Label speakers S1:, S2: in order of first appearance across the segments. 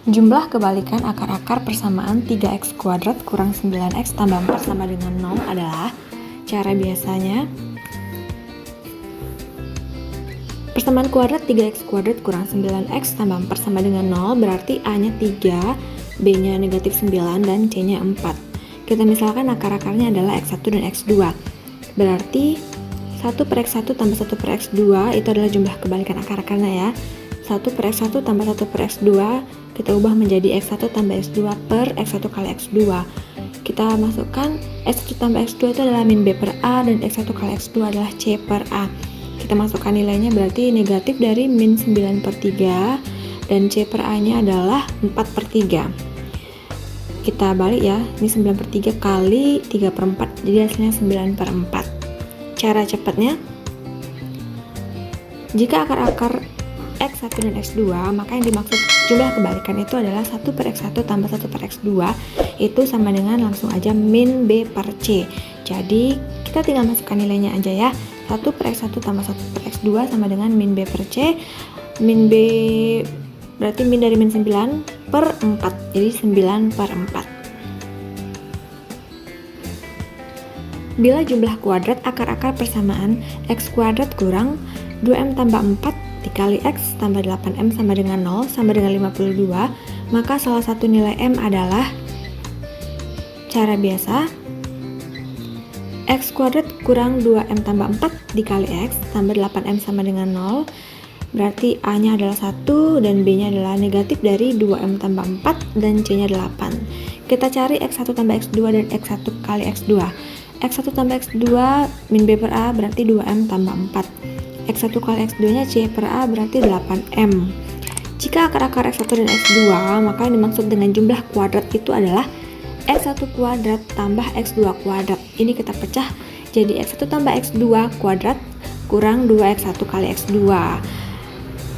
S1: Jumlah kebalikan akar-akar persamaan 3x kuadrat kurang 9x tambah 4 sama dengan 0 adalah cara biasanya. Persamaan kuadrat 3x kuadrat kurang 9x tambah 4 sama dengan 0 berarti A-nya 3, B-nya negatif 9, dan C-nya 4. Kita misalkan akar-akarnya adalah x1 dan x2. Berarti 1 per x1 tambah 1 per x2 itu adalah jumlah kebalikan akar-akarnya ya. 1 per x1 tambah 1 per x2 kita ubah menjadi x1 tambah x2 per x1 kali x2. Kita masukkan x1 tambah x2 itu adalah min b per a, dan x1 kali x2 adalah c per a. Kita masukkan nilainya berarti negatif dari min 9 per 3, dan c per a nya adalah 4 per 3. Kita balik ya, ini 9 per 3 kali 3 per 4, jadi hasilnya 9 per 4. Cara cepatnya, jika akar-akar x1 dan x2, maka yang dimaksud jumlah kebalikan itu adalah 1 per x1 tambah 1 per x2 itu sama dengan langsung aja min b per c. Jadi kita tinggal masukkan nilainya aja ya. 1 per x1 tambah 1 per x2 sama dengan min b per c. Min b berarti min dari min 9 per 4, jadi 9 per 4. Bila jumlah kuadrat akar-akar persamaan x kuadrat kurang 2m tambah 4 dikali x tambah 8m sama dengan 0 sama dengan 52, maka salah satu nilai m adalah cara biasa x kuadrat kurang 2m tambah 4 dikali x tambah 8m sama dengan 0, berarti a nya adalah 1 dan b nya adalah negatif dari 2m tambah 4 dan c nya 8. Kita cari x1 tambah x2 dan x1 kali x2. x1 tambah x2 min b per a berarti 2m tambah 4. x1 kali x2 nya c per a berarti 8m. Jika akar-akar x1 dan x2, maka yang dimaksud dengan jumlah kuadrat itu adalah x1 kuadrat tambah x2 kuadrat. Ini kita pecah jadi x1 tambah x2 kuadrat kurang 2x1 kali x2.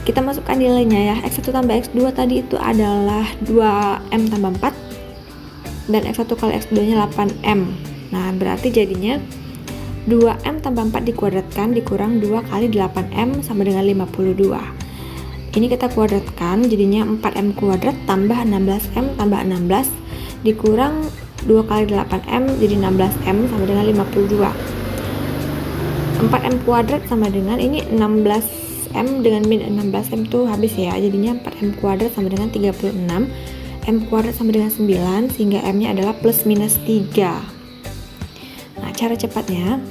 S1: Kita masukkan nilainya ya. x1 tambah x2 tadi itu adalah 2m tambah 4 dan x1 kali x2 nya 8m. Nah berarti jadinya 2m tambah 4 dikuadratkan dikurang 2 kali 8m sama dengan 52. Ini kita kuadratkan jadinya 4m kuadrat tambah 16m tambah 16 dikurang 2 kali 8m jadi 16m sama dengan 52. 4m kuadrat sama dengan ini 16m dengan min 16m tuh habis ya, jadinya 4m kuadrat sama dengan 36, m kuadrat sama dengan 9 sehingga m nya adalah plus minus 3. Nah, cara cepatnya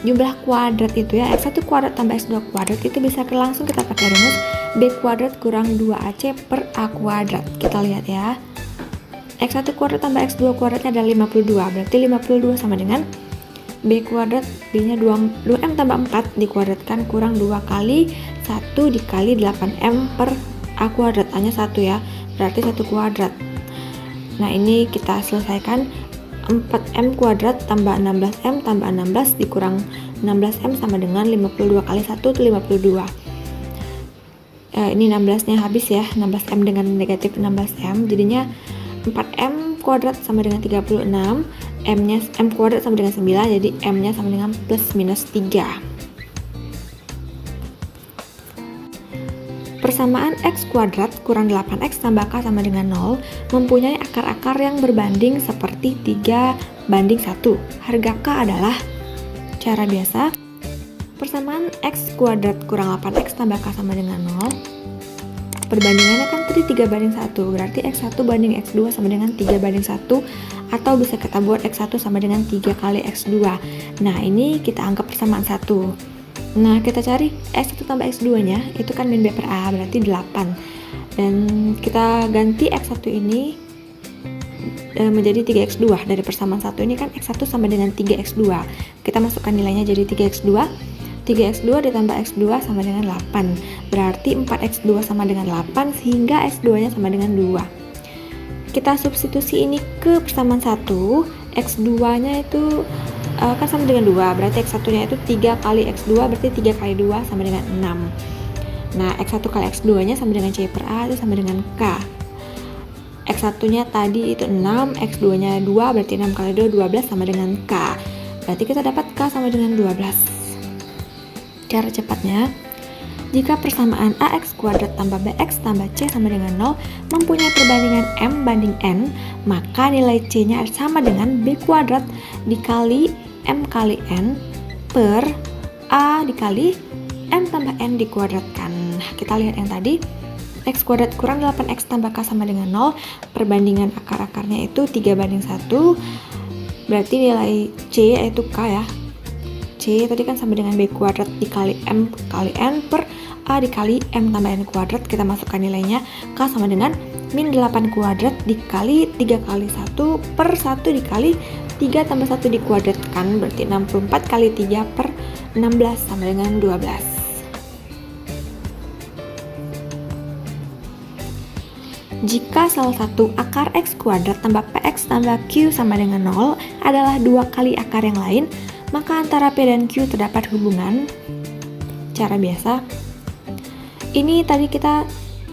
S1: jumlah kuadrat itu ya, x1 kuadrat tambah x2 kuadrat itu bisa langsung kita pakai rumus b kuadrat kurang 2ac per a kuadrat. Kita lihat ya, x1 kuadrat tambah x2 kuadratnya adalah 52, berarti 52 sama dengan b kuadrat, b nya 2m tambah 4 dikuadratkan kurang 2 kali 1 dikali 8m per a kuadrat, a nya 1 ya, berarti 1 kuadrat. Nah ini kita selesaikan, 4m kuadrat tambah 16m tambah 16 dikurang 16m sama dengan 52 kali 1 itu 52. Ini 16 nya habis ya, 16m dengan negatif 16m, jadinya 4m kuadrat sama dengan 36, m nya m kuadrat sama dengan 9, jadi m nya sama dengan plus minus 3. Persamaan x kuadrat kurang 8x tambah k sama dengan 0 mempunyai akar-akar yang berbanding seperti 3 banding 1. Harga k adalah cara biasa. Persamaan x kuadrat kurang 8x tambah k sama dengan 0. Perbandingannya kan tadi 3 banding 1, berarti x1 banding x2 sama dengan 3 banding 1, atau bisa kita buat x1 sama dengan 3 kali x2. Nah ini kita anggap persamaan 1. Nah kita cari x1 tambah x2 nya itu kan min b per a berarti 8, dan kita ganti x1 ini menjadi 3x2. Dari persamaan 1 ini kan x1 sama dengan 3x2, kita masukkan nilainya jadi 3x2. 3x2 ditambah x2 sama dengan 8, berarti 4x2 sama dengan 8 sehingga x2 nya sama dengan 2. Kita substitusi ini ke persamaan 1, x2 nya itu kan sama dengan 2, berarti x1 nya itu 3 kali x2 berarti 3 kali 2 sama dengan 6. Nah x1 kali x2 nya sama dengan c per a itu sama dengan k. x1 nya tadi itu 6, x2 nya 2 berarti 6 kali 2 12 sama dengan k, berarti kita dapat k sama dengan 12. Cara cepatnya Jika persamaan AX kuadrat tambah BX tambah C sama dengan 0 mempunyai perbandingan M banding N, maka nilai C-nya sama dengan B kuadrat dikali M kali N per A dikali M tambah N dikuadratkan. Nah, kita lihat yang tadi, X kuadrat kurang 8X tambah K sama dengan 0, perbandingan akar-akarnya itu 3:1, berarti nilai C yaitu K ya. C tadi kan sama dengan B kuadrat dikali M kali N per A dikali M tambah N kuadrat. Kita masukkan nilainya, K sama dengan min 8 kuadrat dikali 3 kali 1 per 1 dikali 3 tambah 1 dikuadratkan, berarti 64 kali 3 per 16 sama dengan 12. Jika salah satu akar X kuadrat tambah PX tambah Q sama dengan 0 adalah 2 kali akar yang lain, maka antara P dan Q terdapat hubungan. Cara biasa, ini tadi kita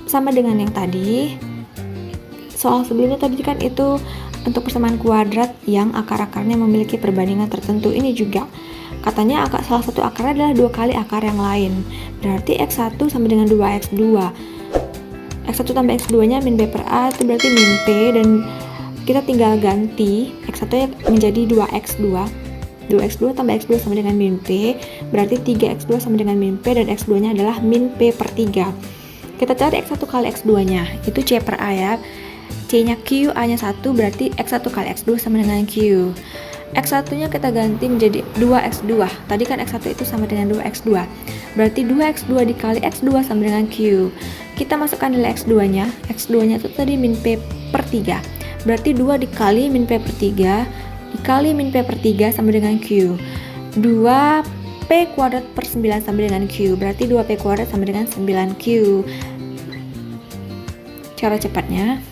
S1: sama dengan yang tadi. Soal sebelumnya tadi kan itu untuk persamaan kuadrat yang akar-akarnya memiliki perbandingan tertentu. Ini juga katanya salah satu akarnya adalah 2 kali akar yang lain. Berarti X1 sama dengan 2X2. X1 tambah X2 nya min B per A itu berarti min P, dan kita tinggal ganti X1 nya menjadi 2X2. 2X2 tambah X2 sama dengan min P, berarti 3X2 sama dengan min P, dan X2 nya adalah min P per 3. Kita cari X1 kali X2 nya, itu C per A ya. C nya Q, A nya 1, berarti X1 kali X2 sama dengan Q. X1 nya kita ganti menjadi 2X2, tadi kan X1 itu sama dengan 2X2, berarti 2X2 dikali X2 sama dengan Q. Kita masukkan nilai X2 nya, X2 nya itu tadi min P per 3, berarti 2 dikali min P per 3 dikali min P per 3 sama dengan Q. 2P kuadrat per 9 sama dengan Q, berarti 2P kuadrat sama dengan 9Q. Cara cepatnya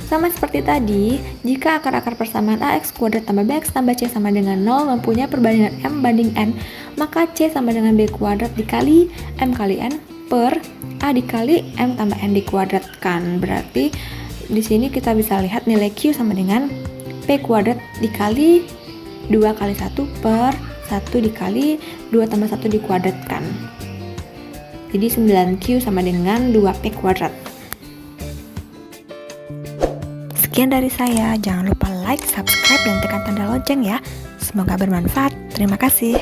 S1: sama seperti tadi, jika akar-akar persamaan AX kuadrat tambah BX tambah C sama dengan 0 mempunyai perbandingan M banding N, maka C sama dengan B kuadrat dikali M kali N per A dikali M tambah N dikuadratkan. Berarti di sini kita bisa lihat nilai Q sama dengan P kuadrat dikali 2 kali 1 per 1 dikali 2 tambah 1 dikuadratkan. Jadi 9Q sama dengan 2P kuadrat. Sekian dari saya, jangan lupa like, subscribe, dan tekan tanda lonceng ya. Semoga bermanfaat. Terima kasih.